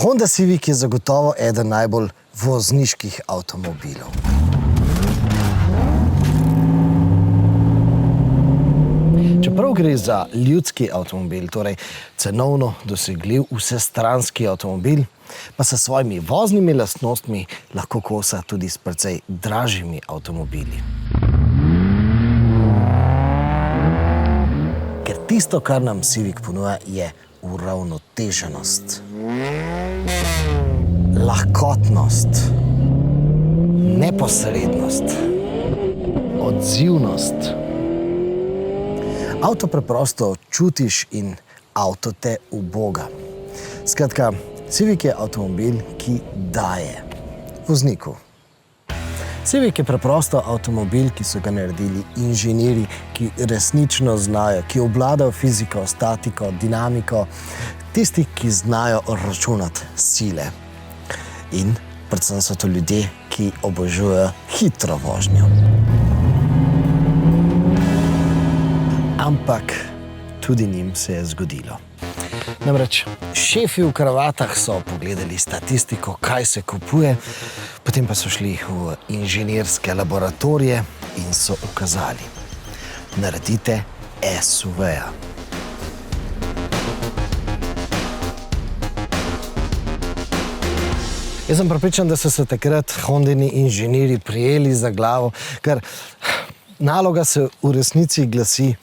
Honda Civic je zagotovo eden najbolj vozniških avtomobilov. Čeprav gre za ljudski avtomobil, torej cenovno dosegljiv vsestranski avtomobil, pa se s svojimi voznimi lastnostmi lahko kosa tudi s precej dražjimi avtomobili. Ker tisto, kar nam Civic ponuja, je uravnoteženost, lahkotnost, neposrednost, odzivnost. Avto preprosto čutiš in avto te uboga. Skratka, Civic je avtomobil, ki daje vozniku. Civic je preprosto avtomobil, ki so ga naredili inženirji, ki resnično znajo, ki obvladajo fiziko, statiko, dinamiko, tisti, ki znajo računati sile. In predvsem so to ljudje, ki obožujejo hitro vožnjo. Ampak tudi njim se je zgodilo. Namreč šefi v kravatah so pogledali statistiko, kaj se kupuje, potem pa so šli v inženirske laboratorije in so ukazali: naredite SUV-ja. Jaz sem prepričan, da so se takrat Hondini inženirji prijeli za glavo, ker naloga se v resnici glasi: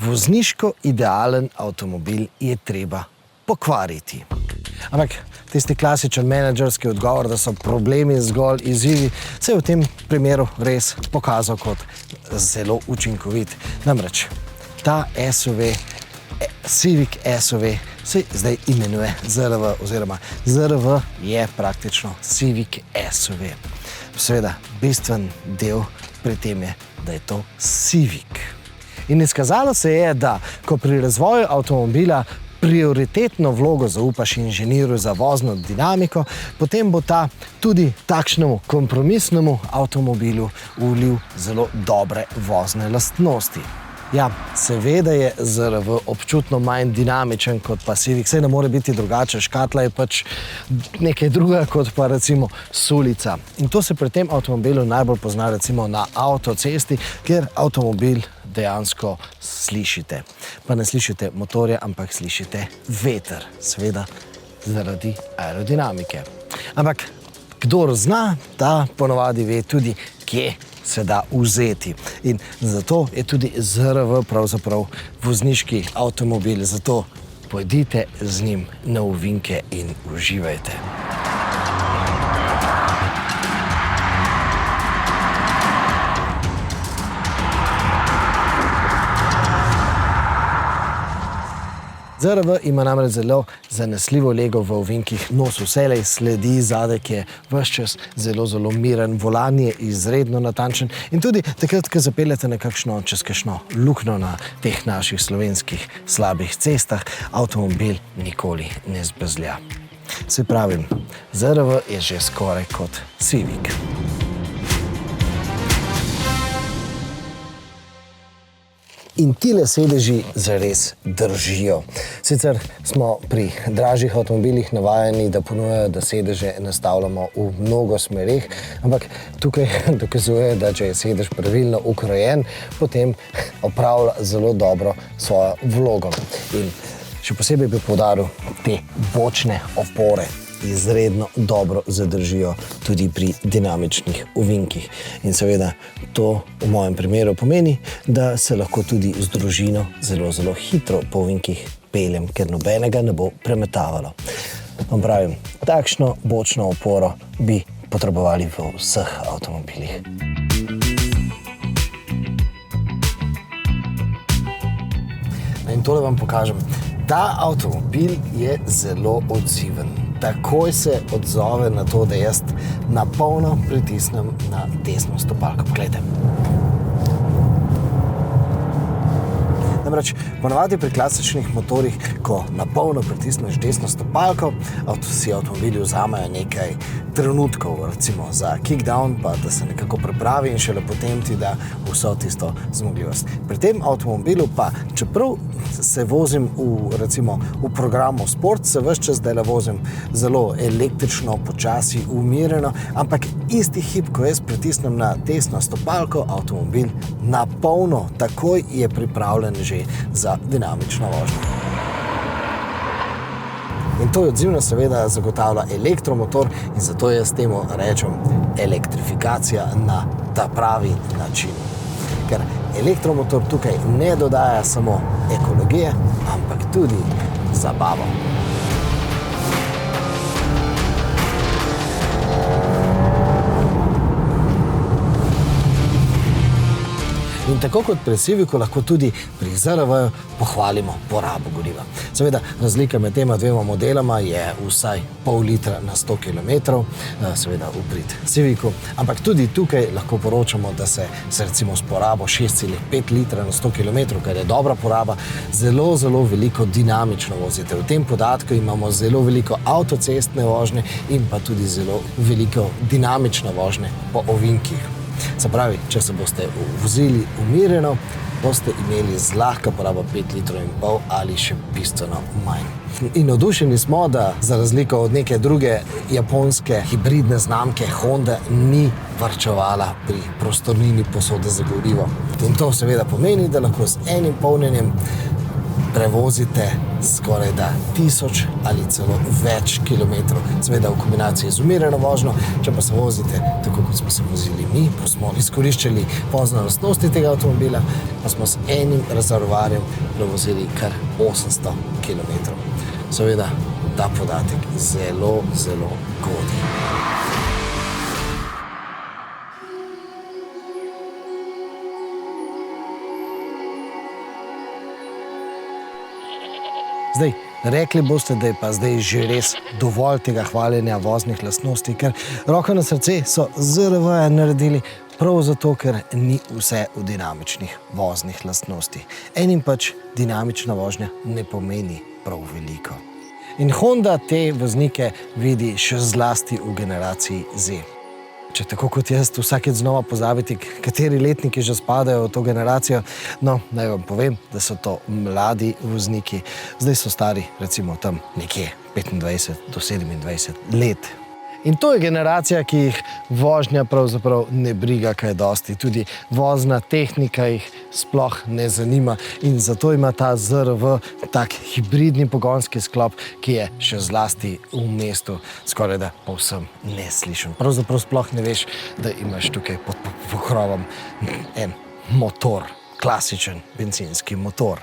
vozniško idealen avtomobil je treba pokvariti. Ampak tisti klasičen menedžerski odgovor, da so problemi zgolj izzivi, se je v tem primeru res pokazal kot zelo učinkovit. Namreč ta SUV, Civic SUV, se zdaj imenuje ZRV, oziroma ZRV je praktično Civic SUV. Seveda, bistven del pri tem je, da je to Civic. In izkazalo se je, da ko pri razvoju avtomobila prioritetno vlogo zaupaš inženirju za vozno dinamiko, potem bo ta tudi takšnemu kompromisnemu avtomobilu vlil zelo dobre vozne lastnosti. Ja, seveda je ZRV občutno manj dinamičen kot pa Civic, saj ne more biti drugače, škatla je pač nekaj drugega kot pa recimo sulica. In to se pri tem avtomobilu najbolj pozna recimo na avtocesti, kjer avtomobil dejansko slišite. Pa ne slišite motorja, ampak slišite veter, seveda zaradi aerodinamike. Ampak kdor zna, ta ponovadi ve tudi, kje se da vzeti. In zato je tudi ZRV pravzaprav vozniški avtomobil. Zato pojdite z njim na ovinke in uživajte. ZRV ima namreč zelo zanesljivo lego v ovinkih, nos vselej sledi zadek je ves čas zelo miren, volan je izredno natančen in tudi takrat, ko zapeljete čez kakšno luknjo na teh naših slovenskih slabih cestah, avtomobil nikoli ne zbezlja. Se pravim, ZRV je že skoraj kot Civic. In tile sedeži zares držijo. Sicer smo pri dražjih avtomobilih navajeni, da ponujajo, da sedeže nastavljamo v mnogo smereh, ampak tukaj dokazuje, da če je sedež pravilno ukrojen, potem opravlja zelo dobro svojo vlogo. In še posebej bi poudaril te bočne opore. Izredno dobro zadržijo tudi pri dinamičnih ovinkih. In seveda to v mojem primeru pomeni, da se lahko tudi z družino zelo hitro po ovinkih peljem, ker nobenega ne bo premetavalo. Vam pravim, takšno bočno oporo bi potrebovali v vseh avtomobilih. In tole vam pokažem. Ta avtomobil je zelo odziven. Takoj se odzove na to, da jaz na polno pritisnem na desno stopalko. Poglejte. Namreč ponavadi pri klasičnih motorjih, ko na polno pritisneš desno stopalko, si avtomobili vzamejo nekaj trenutkov, recimo za kickdown, pa da se nekako prepravi in šele potem ti da vso tisto zmogljivost. Pri tem avtomobilu pa, čeprav se vozim v programu Sport, se ves čas zdajle vozim zelo električno, počasi, umirjeno, ampak isti hip, ko jaz pritisnem na desno stopalko, avtomobil na polno, takoj je pripravljen že za dinamično vožnjo. In to odzivno seveda zagotavlja elektromotor in zato jaz temu rečem elektrifikacija na ta pravi način. Ker elektromotor tukaj ne dodaja samo ekologije, ampak tudi zabavo. In tako kot pri Civicu lahko tudi pri ZRV pohvalimo porabo goriva. Seveda, razlika med tema dvema modelama je vsaj pol litra na 100 km, seveda v prid Civicu, ampak tudi tukaj lahko poročamo, da se recimo s porabo 6,5 litra na 100 km, kar je dobra poraba, zelo, zelo veliko dinamično vozite. V tem podatku imamo zelo veliko avtocestne vožnje in pa tudi zelo veliko dinamične vožnje po ovinkih. Se pravi, če se boste vozili umirjeno, boste imeli zlahka porabo 5,5 litrov ali še bistveno manj. In navdušeni smo, da za razliko od neke druge japonske hibridne znamke Honda ni varčevala pri prostornini posode za gorivo. In to seveda pomeni, da lahko z enim polnjenjem prevozite skoraj da 1000 ali celo več kilometrov. Seveda v kombinaciji z umirjeno vožnjo, če pa se vozite tako, kot smo se vozili mi, pa smo izkoriščali pozne lastnosti tega avtomobila, pa smo s enim rezervoarjem prevozili kar 800 kilometrov. Seveda ta podatek zelo, zelo godi. Zdaj, rekli boste, da je pa zdaj že res dovolj tega hvaljenja voznih lastnosti, ker roko na srce so ZRV naredili prav zato, ker ni vse v dinamičnih voznih lastnosti. Enim pač dinamična vožnja ne pomeni prav veliko. In Honda te voznike vidi še zlasti v generaciji Z. Če tako kot jaz vsakeč znova pozabiti, kateri letniki že spadajo v to generacijo, no, naj vam povem, da so to mladi vozniki. Zdaj so stari recimo tam nekje 25 do 27 let. In to je generacija, ki jih vožnja pravzaprav ne briga kaj dosti. Tudi vozna tehnika jih sploh ne zanima in zato ima ta ZRV tak hibridni pogonski sklop, ki je še zlasti v mestu skoraj da povsem neslišen. Pravzaprav sploh ne veš, da imaš tukaj pod pokrovom en motor, klasičen bencinski motor.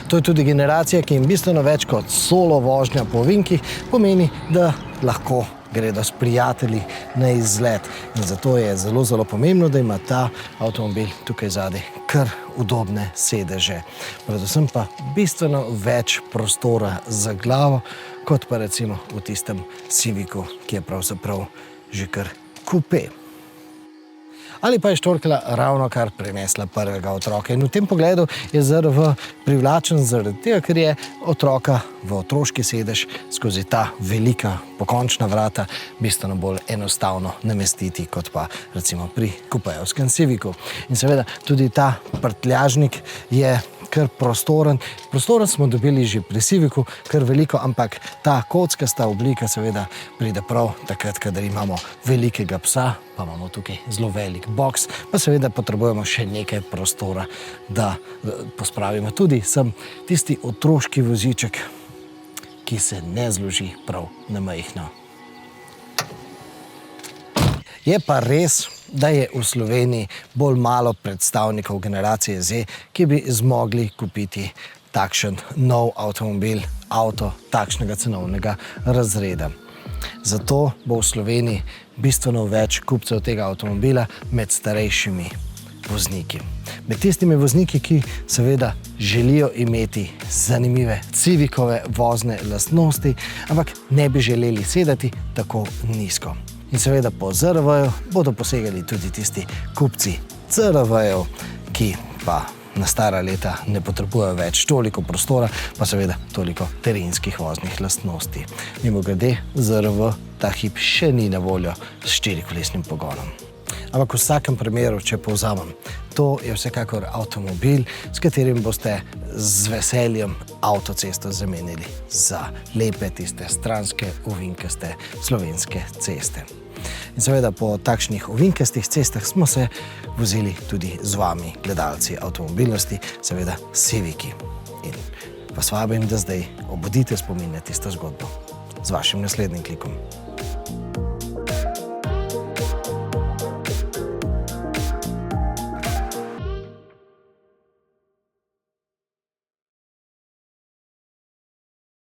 To je tudi generacija, ki jim bistveno več kot solo vožnja po ovinkih pomeni, da lahko gredo s prijatelji na izlet. In zato je zelo, zelo pomembno, da ima ta avtomobil tukaj zadaj kar udobne sedeže. Predvsem pa bistveno več prostora za glavo, kot pa recimo v tistem Civicu, ki je pravzaprav že kar kupe. Ali pa je štorkla ravno kar prinesla prvega otroka. In v tem pogledu je ZRV privlačen zaradi tega, ker je otroka v otroški sedež skozi ta velika pokončna vrata bistveno bolj enostavno namestiti, kot pa recimo pri kupejevskem Civicu. In seveda tudi ta prtljažnik je kar prostoren. Prostoren smo dobili že pri Civicu, kar veliko, ampak ta kockasta oblika seveda pride prav takrat, kadar imamo velikega psa, pa imamo tukaj zelo velik boks, pa seveda potrebujemo še nekaj prostora, da pospravimo tudi sem tisti otroški voziček, ki se ne zloži prav na majhno. Je pa res, da je v Sloveniji bolj malo predstavnikov generacije Z, ki bi zmogli kupiti takšen nov avtomobil, avto takšnega cenovnega razreda. Zato bo v Sloveniji bistveno več kupcev tega avtomobila med starejšimi vozniki. Med tistimi vozniki, ki seveda želijo imeti zanimive Civicove vozne lastnosti, ampak ne bi želeli sedati tako nizko. In seveda po ZRV-ju bodo posegali tudi tisti kupci CRV-jev, ki pa na stara leta ne potrebujejo več toliko prostora, pa seveda toliko terenskih voznih lastnosti. Mimogrede, ZRV ta hip še ni na voljo s 4-kolesnim pogonom. Ampak v vsakem primeru, če povzamem, to je vsekakor avtomobil, s katerim boste z veseljem avtocesto zamenjali za lepe tiste stranske, ovinkaste slovenske ceste. In seveda po takšnih ovinkastih cestah smo se vozili tudi z vami, gledalci avtomobilnosti, seveda Civiki. In vas vabim, da zdaj obudite spomin na tisto zgodbo z vašim naslednjim klikom.